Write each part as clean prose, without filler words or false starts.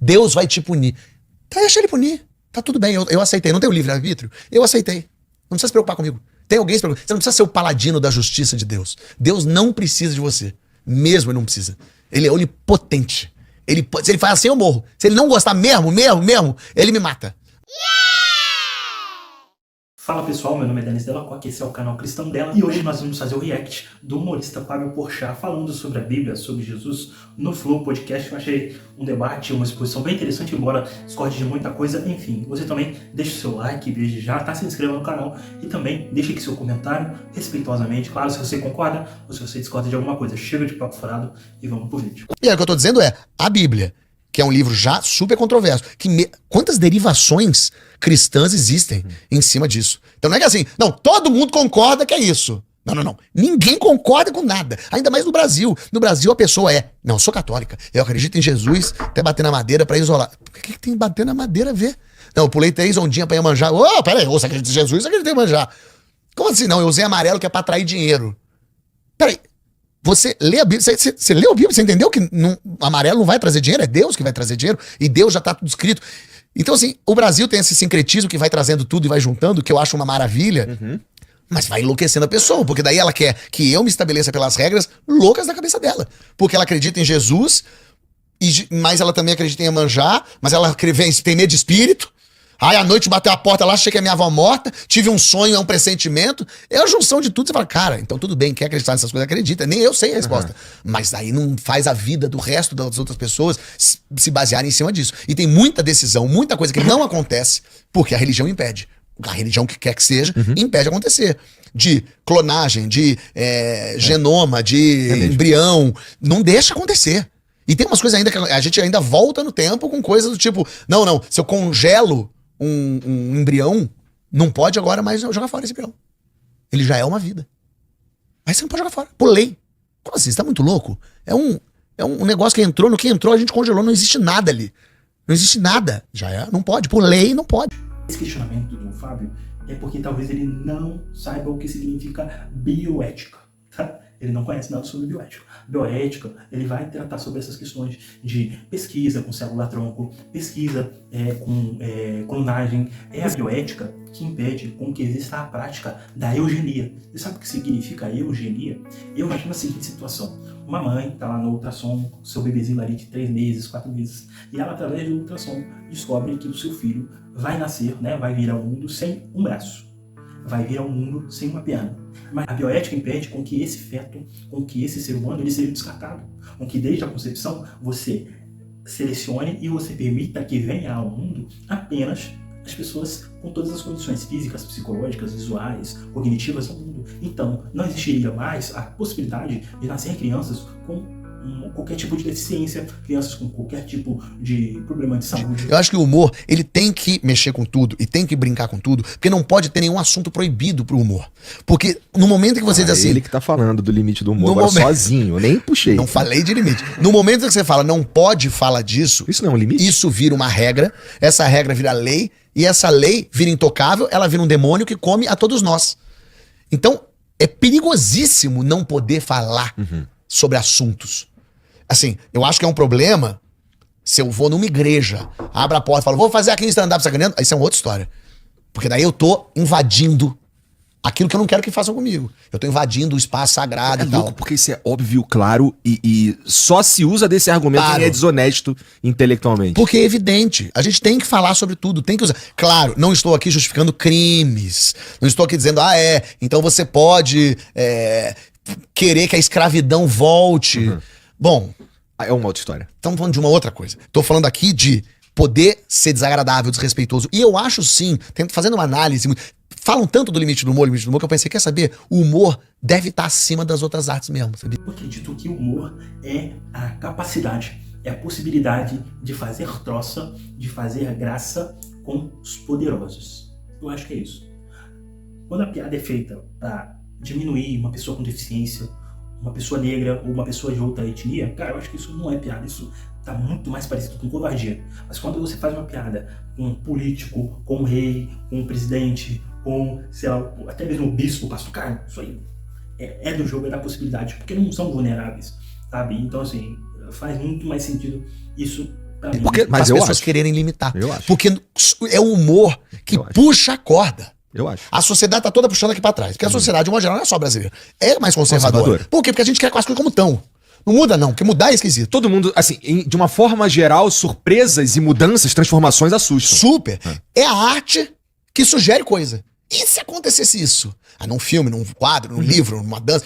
Deus vai te punir. Tá, deixa ele punir. Tá tudo bem, eu aceitei. Não tem o livre-arbítrio? Eu aceitei. Não precisa se preocupar comigo. Tem alguém se preocupar. Você não precisa ser o paladino da justiça de Deus. Deus não precisa de você. Mesmo ele não precisa. Ele é onipotente. Se ele faz assim, eu morro. Se ele não gostar mesmo, ele me mata. Fala pessoal, meu nome é Denis Delacroix, esse é o canal Cristão Dela e hoje nós vamos fazer o react do humorista Fábio Porchat falando sobre a Bíblia, sobre Jesus no Flow Podcast. Eu achei um debate, uma exposição bem interessante, embora discorde de muita coisa. Enfim, você também deixa o seu like, desde já, tá? Se inscreva no canal e também deixa aqui seu comentário respeitosamente, claro, se você concorda ou se você discorda de alguma coisa. Chega de papo furado e vamos pro vídeo. E aí, o que eu tô dizendo é, a Bíblia, que é um livro já super controverso, quantas derivações cristãs existem em cima disso? Então não é que assim, não, todo mundo concorda que é isso. Não. Ninguém concorda com nada. Ainda mais no Brasil. No Brasil a pessoa não, eu sou católica, eu acredito em Jesus, até bater na madeira pra isolar. O que tem bater na madeira a ver? Não, eu pulei 3 ondinhas pra Iemanjá. Peraí, você acredita em Jesus, você acredita em Iemanjá. Como assim? Não, eu usei amarelo que é pra atrair dinheiro. Peraí. Você lê a Bíblia, você leu a Bíblia, você entendeu que amarelo não vai trazer dinheiro, é Deus que vai trazer dinheiro, e Deus já tá tudo escrito. Então assim, o Brasil tem esse sincretismo que vai trazendo tudo e vai juntando, que eu acho uma maravilha, mas vai enlouquecendo a pessoa, porque daí ela quer que eu me estabeleça pelas regras loucas da cabeça dela, porque ela acredita em Jesus, mas ela também acredita em Iemanjá, mas ela tem medo de espírito. Aí à noite bateu a porta lá, achei que a minha avó morta, tive um sonho, é um pressentimento. É a junção de tudo. Você fala, cara, então tudo bem, quer acreditar nessas coisas, acredita. Nem eu sei a resposta. Mas aí não faz a vida do resto das outras pessoas se basearem em cima disso. E tem muita decisão, muita coisa que não acontece, porque a religião impede. A religião que quer que seja, impede acontecer. De clonagem, de genoma, de embrião. Não deixa acontecer. E tem umas coisas ainda que a gente ainda volta no tempo com coisas do tipo, não, se eu congelo um embrião, não pode agora mais jogar fora esse embrião. Ele já é uma vida. Aí você não pode jogar fora. Por lei. Como assim? Você tá muito louco? É um negócio que entrou, no que entrou a gente congelou, não existe nada ali. Não existe nada. Não pode. Por lei, não pode. Esse questionamento do Fábio é porque talvez ele não saiba o que significa bioética, tá? Ele não conhece nada sobre bioética. Bioética, ele vai tratar sobre essas questões de pesquisa com célula-tronco, pesquisa com clonagem. É a bioética que impede com que exista a prática da eugenia. Você sabe o que significa eugenia? Eu imagino a seguinte situação. Uma mãe está lá no ultrassom, seu bebezinho ali de 3 meses, 4 meses, e ela, através do ultrassom, descobre que o seu filho vai nascer, né, vai vir ao mundo sem um braço. Vai vir ao mundo sem uma perna. Mas a bioética impede com que esse feto, com que esse ser humano, ele seja descartado. Com que desde a concepção você selecione e você permita que venha ao mundo apenas as pessoas com todas as condições físicas, psicológicas, visuais, cognitivas ao mundo. Então, não existiria mais a possibilidade de nascer crianças com qualquer tipo de deficiência, crianças com qualquer tipo de problema de saúde. Eu acho que o humor, ele tem que mexer com tudo e tem que brincar com tudo, porque não pode ter nenhum assunto proibido pro humor. Porque no momento que você diz assim... Ele que tá falando do limite do humor agora sozinho, eu nem puxei. Não falei de limite. No momento que você fala, não pode falar disso... Isso não é um limite? Isso vira uma regra, essa regra vira lei, e essa lei vira intocável, ela vira um demônio que come a todos nós. Então, é perigosíssimo não poder falar sobre assuntos. Assim, eu acho que é um problema se eu vou numa igreja, abro a porta e falo, vou fazer aqui um stand-up sacaneando, aí isso é uma outra história. Porque daí eu tô invadindo aquilo que eu não quero que façam comigo. Eu tô invadindo o espaço sagrado e tal. Louco, porque isso é óbvio, claro, e só se usa desse argumento quem é desonesto intelectualmente. Porque é evidente. A gente tem que falar sobre tudo, tem que usar. Claro, não estou aqui justificando crimes. Não estou aqui dizendo, então você pode querer que a escravidão volte. Bom... É uma outra história. Estamos falando de uma outra coisa. Estou falando aqui de poder ser desagradável, desrespeitoso. E eu acho sim, fazendo uma análise... Falam tanto do limite do humor, que eu pensei, quer saber? O humor deve estar acima das outras artes mesmo, sabia? Eu acredito que o humor é a capacidade, é a possibilidade de fazer troça, de fazer graça com os poderosos. Eu acho que é isso. Quando a piada é feita para diminuir uma pessoa com deficiência, uma pessoa negra ou uma pessoa de outra etnia, cara, eu acho que isso não é piada, isso tá muito mais parecido com covardia. Mas quando você faz uma piada com um político, com um rei, com um presidente, com, sei lá, até mesmo o bispo, o pastor, cara, isso aí é do jogo, é da possibilidade, porque não são vulneráveis, sabe? Então, assim, faz muito mais sentido isso Pra mim, Mas as eu pessoas acho. quererem limitar. Eu acho. Porque é o humor que Eu acho. puxa a corda. Eu acho. A sociedade tá toda puxando aqui pra trás. Porque a sociedade, de uma geral, não é só brasileira. É mais conservadora. Conservadora. Por quê? Porque a gente quer com as coisas como estão. Não muda, não. Porque mudar é esquisito. Todo mundo, assim, de uma forma geral, surpresas e mudanças, transformações assustam. Super. É a arte que sugere coisa. E se acontecesse isso? Num filme, num quadro, num livro, numa dança.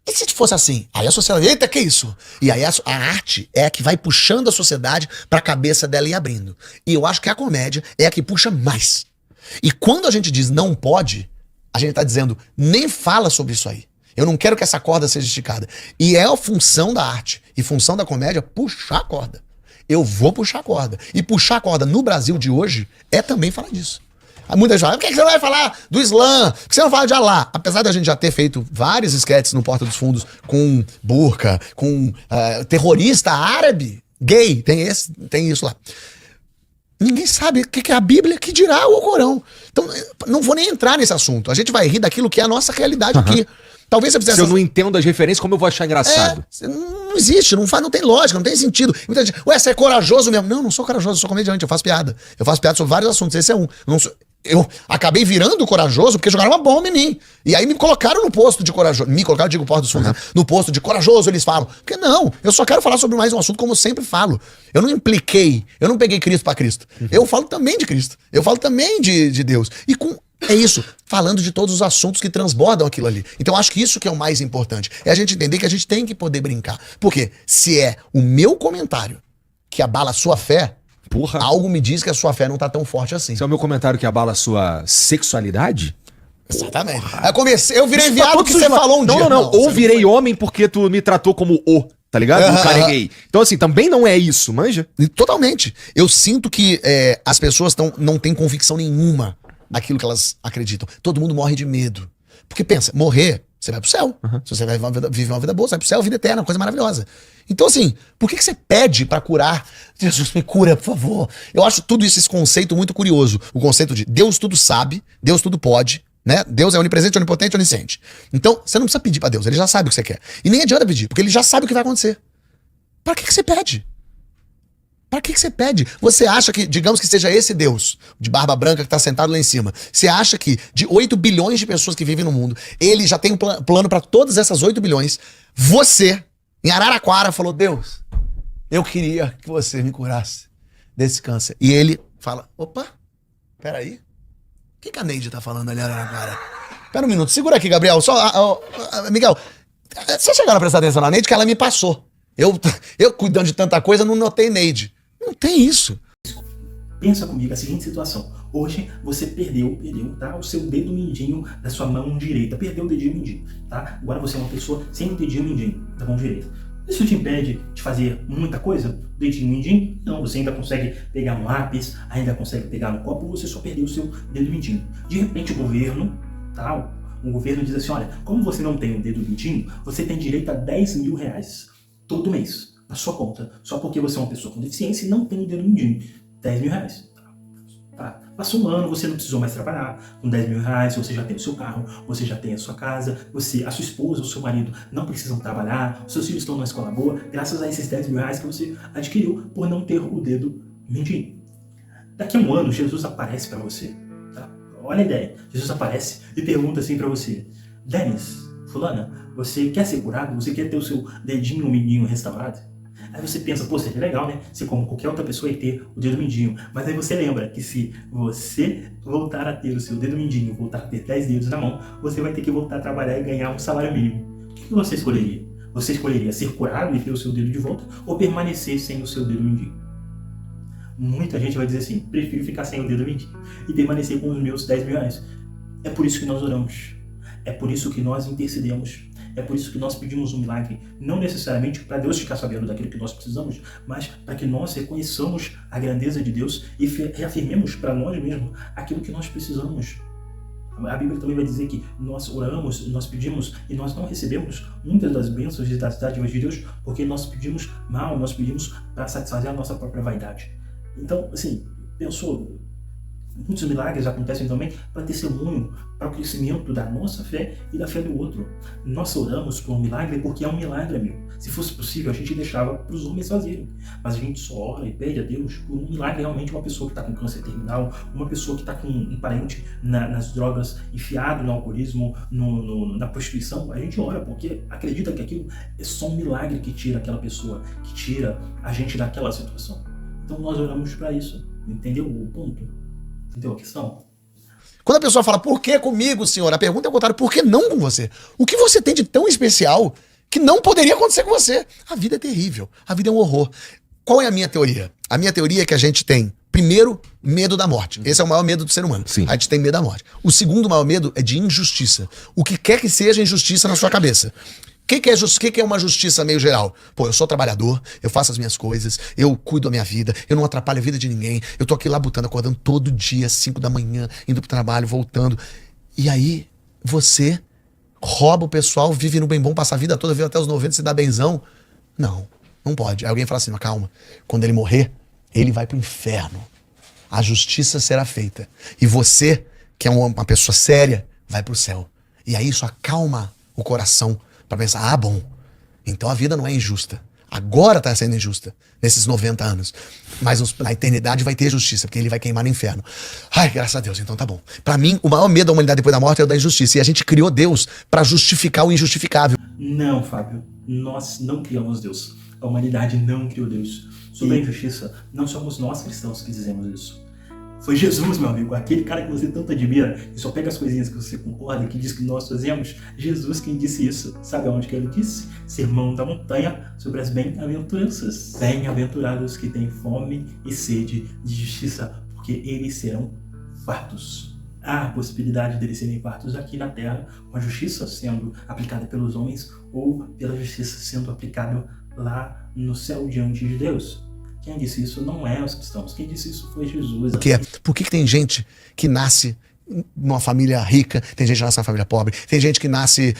E se fosse assim? Aí a sociedade, eita, que isso? E aí a arte é a que vai puxando a sociedade pra cabeça dela e abrindo. E eu acho que a comédia é a que puxa mais. E quando a gente diz não pode, a gente tá dizendo nem fala sobre isso aí. Eu não quero que essa corda seja esticada. E é a função da arte e função da comédia puxar a corda. Eu vou puxar a corda. E puxar a corda no Brasil de hoje é também falar disso. Muita gente fala, por que você não vai falar do Islã? Por que você não fala de Alá? Apesar da gente já ter feito vários esquetes no Porta dos Fundos com burca, com terrorista árabe, gay, tem isso lá. Ninguém sabe o que é a Bíblia, que dirá o Corão. Então, não vou nem entrar nesse assunto. A gente vai rir daquilo que é a nossa realidade aqui. Talvez você Se eu não entendo as referências, como eu vou achar engraçado? Não existe, não tem lógica, não tem sentido. Muita gente, você é corajoso mesmo. Não sou corajoso, eu sou comediante, eu faço piada. Eu faço piada sobre vários assuntos, esse é um. Eu acabei virando corajoso porque jogaram uma bomba em mim. E aí me colocaram no posto de corajoso. Me colocaram, digo, Porta dos Fundos, né? No posto de corajoso, eles falam. Porque não, eu só quero falar sobre mais um assunto como eu sempre falo. Eu não peguei Cristo pra Cristo. Eu falo também de Cristo. Eu falo também de Deus. É isso, falando de todos os assuntos que transbordam aquilo ali. Então acho que isso que é o mais importante. É a gente entender que a gente tem que poder brincar. Porque se é o meu comentário que abala a sua fé, Porra. algo me diz que a sua fé não tá tão forte assim. Esse é o meu comentário que abala a sua sexualidade? Exatamente. Eu virei Isso viado pra que todos você os falou um dia. Não. Ou virei homem porque tu me tratou como tá ligado? O cara é gay. Então assim, também não é isso, manja? Totalmente. Eu sinto que as pessoas não têm convicção nenhuma naquilo que elas acreditam. Todo mundo morre de medo. Porque pensa, morrer, você vai pro céu. Se você vai viver uma vida boa, você vai pro céu, vida eterna, uma coisa maravilhosa. Então assim, por que você pede pra curar? Jesus, me cura, por favor. Eu acho tudo isso, esse conceito muito curioso. O conceito de Deus tudo sabe, Deus tudo pode, né? Deus é onipresente, onipotente, onisciente. Então, você não precisa pedir pra Deus, ele já sabe o que você quer. E nem adianta pedir, porque ele já sabe o que vai acontecer. Pra que você pede? Pra que você pede? Você acha que, digamos que seja esse Deus, de barba branca que tá sentado lá em cima, você acha que de 8 bilhões de pessoas que vivem no mundo, ele já tem um plano pra todas essas 8 bilhões, você, em Araraquara, falou, Deus, eu queria que você me curasse desse câncer. E ele fala, opa, peraí, o que a Neide tá falando ali, Araraquara? Pera um minuto, segura aqui, Gabriel, Miguel, vocês chegaram a prestar atenção na Neide que ela me passou. Eu cuidando de tanta coisa, não notei Neide. Não tem isso. Pensa comigo a seguinte situação. Hoje você perdeu, tá? O seu dedo mindinho da sua mão direita. Perdeu o dedinho mindinho, tá? Agora você é uma pessoa sem o dedinho mindinho da mão direita. Isso te impede de fazer muita coisa? Dedinho mindinho? Não, você ainda consegue pegar um lápis, ainda consegue pegar no copo, você só perdeu o seu dedo mindinho. De repente o governo, tá? O governo diz assim, olha, como você não tem o dedo mindinho, você tem direito a 10 mil reais todo mês na sua conta, só porque você é uma pessoa com deficiência e não tem o dedo mindinho. 10 mil reais. Tá. Passou um ano, você não precisou mais trabalhar. Com 10 mil reais, você já tem o seu carro, você já tem a sua casa, a sua esposa, o seu marido não precisam trabalhar, os seus filhos estão numa escola boa, graças a esses 10 mil reais que você adquiriu por não ter o dedo mindinho. Daqui a um ano, Jesus aparece para você. Tá? Olha a ideia. Jesus aparece e pergunta assim para você, Denis, fulana, você quer ser curado? Você quer ter o seu dedinho mindinho restaurado? Aí você pensa, pô, seria legal, né? Se como qualquer outra pessoa ia ter o dedo mindinho. Mas aí você lembra que se você voltar a ter o seu dedo mindinho, voltar a ter 10 dedos na mão, você vai ter que voltar a trabalhar e ganhar um salário mínimo. O que você escolheria? Você escolheria ser curado e ter o seu dedo de volta ou permanecer sem o seu dedo mindinho? Muita gente vai dizer assim, prefiro ficar sem o dedo mindinho e permanecer com os meus 10 mil reais. É por isso que nós oramos. É por isso que nós intercedemos. É por isso que nós pedimos um milagre. Não necessariamente para Deus ficar sabendo daquilo que nós precisamos, mas para que nós reconheçamos a grandeza de Deus e reafirmemos para nós mesmos aquilo que nós precisamos. A Bíblia também vai dizer que nós oramos, nós pedimos e nós não recebemos muitas das bênçãos e das dádivas de Deus porque nós pedimos mal, nós pedimos para satisfazer a nossa própria vaidade. Então, assim, pensou... Muitos milagres acontecem também para testemunho, para o crescimento da nossa fé e da fé do outro. Nós oramos por um milagre porque é um milagre, amigo. Se fosse possível, a gente deixava para os homens fazerem. Mas a gente só ora e pede a Deus por um milagre, realmente, uma pessoa que está com câncer terminal, uma pessoa que está com um parente nas drogas, enfiado no alcoolismo, na prostituição. A gente ora porque acredita que aquilo é só um milagre que tira aquela pessoa, que tira a gente daquela situação. Então nós oramos para isso. Entendeu o ponto? Entendeu a questão? Quando a pessoa fala, por que comigo, senhor? A pergunta é o contrário, por que não com você? O que você tem de tão especial que não poderia acontecer com você? A vida é terrível, a vida é um horror. Qual é a minha teoria? A minha teoria é que a gente tem, primeiro, medo da morte. Esse é o maior medo do ser humano. Sim. A gente tem medo da morte. O segundo maior medo é de injustiça. O que quer que seja injustiça na sua cabeça. O que é uma justiça meio geral? Pô, eu sou trabalhador, eu faço as minhas coisas, eu cuido da minha vida, eu não atrapalho a vida de ninguém, eu tô aqui labutando, acordando todo dia, às 5 da manhã, indo pro trabalho, voltando. E aí, você rouba o pessoal, vive no bem bom, passa a vida toda, vive até os 90, se dá benzão. Não, não pode. Aí alguém fala assim, mas calma, quando ele morrer, ele vai pro inferno. A justiça será feita. E você, que é uma pessoa séria, vai pro céu. E aí isso acalma o coração, pra pensar, bom, então a vida não é injusta. Agora tá sendo injusta, nesses 90 anos. Mas na eternidade vai ter justiça, porque ele vai queimar no inferno. Ai, graças a Deus, então tá bom. Pra mim, o maior medo da humanidade depois da morte é o da injustiça. E a gente criou Deus pra justificar o injustificável. Não, Fábio, nós não criamos Deus. A humanidade não criou Deus. Sobre a injustiça, não somos nós cristãos que dizemos isso. Foi Jesus, meu amigo, aquele cara que você tanto admira e só pega as coisinhas que você concorda, que diz que nós fazemos. Jesus quem disse isso. Sabe aonde que ele disse? Sermão da Montanha sobre as bem-aventuranças. Bem-aventurados que têm fome e sede de justiça, porque eles serão fartos. Há a possibilidade deles serem fartos aqui na terra, com a justiça sendo aplicada pelos homens ou pela justiça sendo aplicada lá no céu diante de Deus. Quem disse isso não é os cristãos. Quem disse isso foi Jesus. Por que tem gente que nasce numa família rica, tem gente que nasce numa família pobre, tem gente que nasce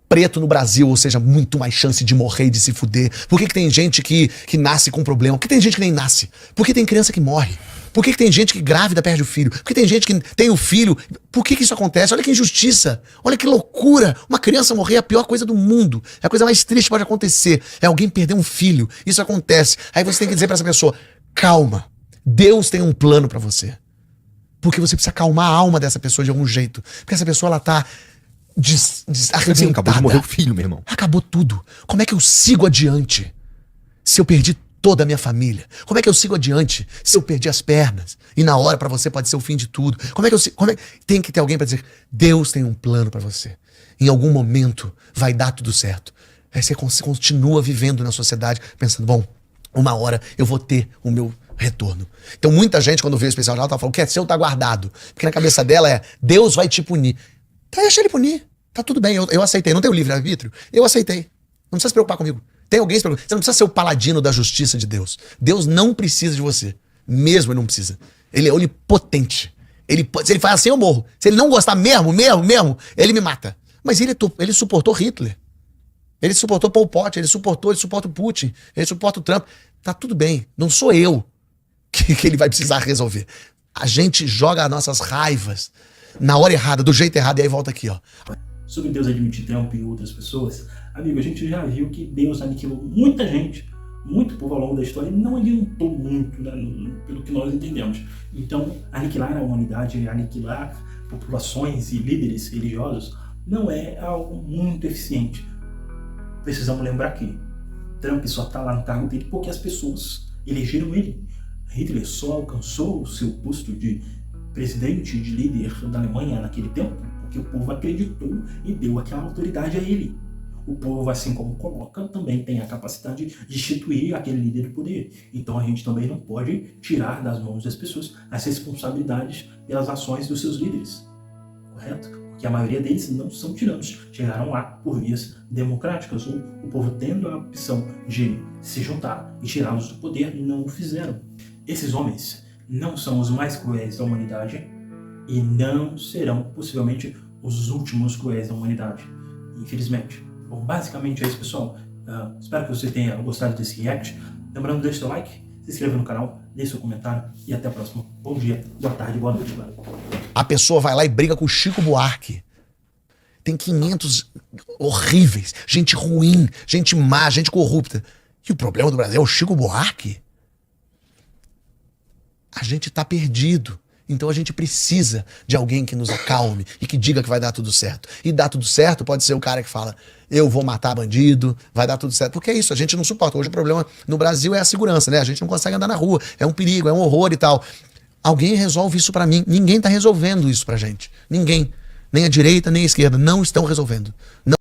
preto no Brasil, ou seja, muito mais chance de morrer e de se fuder? Por que tem gente que nasce com problema? Por que tem gente que nem nasce? Por que tem criança que morre? Por que tem gente que grávida perde o filho? Por que tem gente que tem o filho? Por que isso acontece? Olha que injustiça. Olha que loucura. Uma criança morrer é a pior coisa do mundo. É a coisa mais triste que pode acontecer. É alguém perder um filho. Isso acontece. Aí você tem que dizer pra essa pessoa, calma. Deus tem um plano pra você. Porque você precisa acalmar a alma dessa pessoa de algum jeito. Porque essa pessoa, ela tá Assim, acabou de morrer o filho, meu irmão. Acabou tudo. Como é que eu sigo adiante se eu perdi toda a minha família? Como é que eu sigo adiante se eu perdi as pernas? E na hora pra você pode ser o fim de tudo. Tem que ter alguém pra dizer, Deus tem um plano pra você. Em algum momento vai dar tudo certo. Aí você continua vivendo na sociedade pensando, bom, uma hora eu vou ter o meu retorno. Então muita gente quando vê o especial de Natal fala, o que é seu tá guardado. Porque na cabeça dela é, Deus vai te punir. Tá, deixa ele punir. Tá tudo bem, eu aceitei. Não tem o livre-arbítrio? Eu aceitei. Não precisa se preocupar comigo. Tem alguém se preocupar. Você não precisa ser o paladino da justiça de Deus. Deus não precisa de você. Mesmo ele não precisa. Ele é onipotente. Se ele faz assim, eu morro. Se ele não gostar mesmo, ele me mata. Mas ele suportou Hitler. Ele suportou Pol Pot, ele suporta o Putin, ele suporta o Trump. Tá tudo bem. Não sou eu que ele vai precisar resolver. A gente joga as nossas raivas na hora errada, do jeito errado, e aí volta aqui, ó. Sobre Deus admitir Trump e outras pessoas, amigo, a gente já viu que Deus aniquilou muita gente, muito povo ao longo da história, e não adiantou muito, né, pelo que nós entendemos. Então, aniquilar a humanidade, aniquilar populações e líderes religiosos, não é algo muito eficiente. Precisamos lembrar que Trump só está lá no cargo dele porque as pessoas elegeram ele. Hitler só alcançou o seu posto de presidente, de líder da Alemanha naquele tempo, porque o povo acreditou e deu aquela autoridade a ele. O povo, assim como coloca, também tem a capacidade de instituir aquele líder do poder. Então a gente também não pode tirar das mãos das pessoas as responsabilidades pelas ações dos seus líderes. Correto? Porque a maioria deles não são tiranos. Chegaram lá por vias democráticas, ou o povo tendo a opção de se juntar e tirá-los do poder, não o fizeram. Esses homens não são os mais cruéis da humanidade e não serão, possivelmente, os últimos cruéis da humanidade, infelizmente. Bom, basicamente é isso, pessoal. Espero que você tenha gostado desse react. Lembrando, deixa o like, se inscreva no canal, deixe seu comentário e até a próxima. Bom dia, boa tarde, boa noite, galera. A pessoa vai lá e briga com o Chico Buarque. Tem 500 horríveis, gente ruim, gente má, gente corrupta. E o problema do Brasil é o Chico Buarque? A gente tá perdido. Então a gente precisa de alguém que nos acalme e que diga que vai dar tudo certo. E dar tudo certo pode ser o cara que fala, eu vou matar bandido, vai dar tudo certo. Porque é isso, a gente não suporta. Hoje o problema no Brasil é a segurança, né? A gente não consegue andar na rua, é um perigo, é um horror e tal. Alguém resolve isso pra mim. Ninguém tá resolvendo isso pra gente. Ninguém. Nem a direita, nem a esquerda. Não estão resolvendo. Não...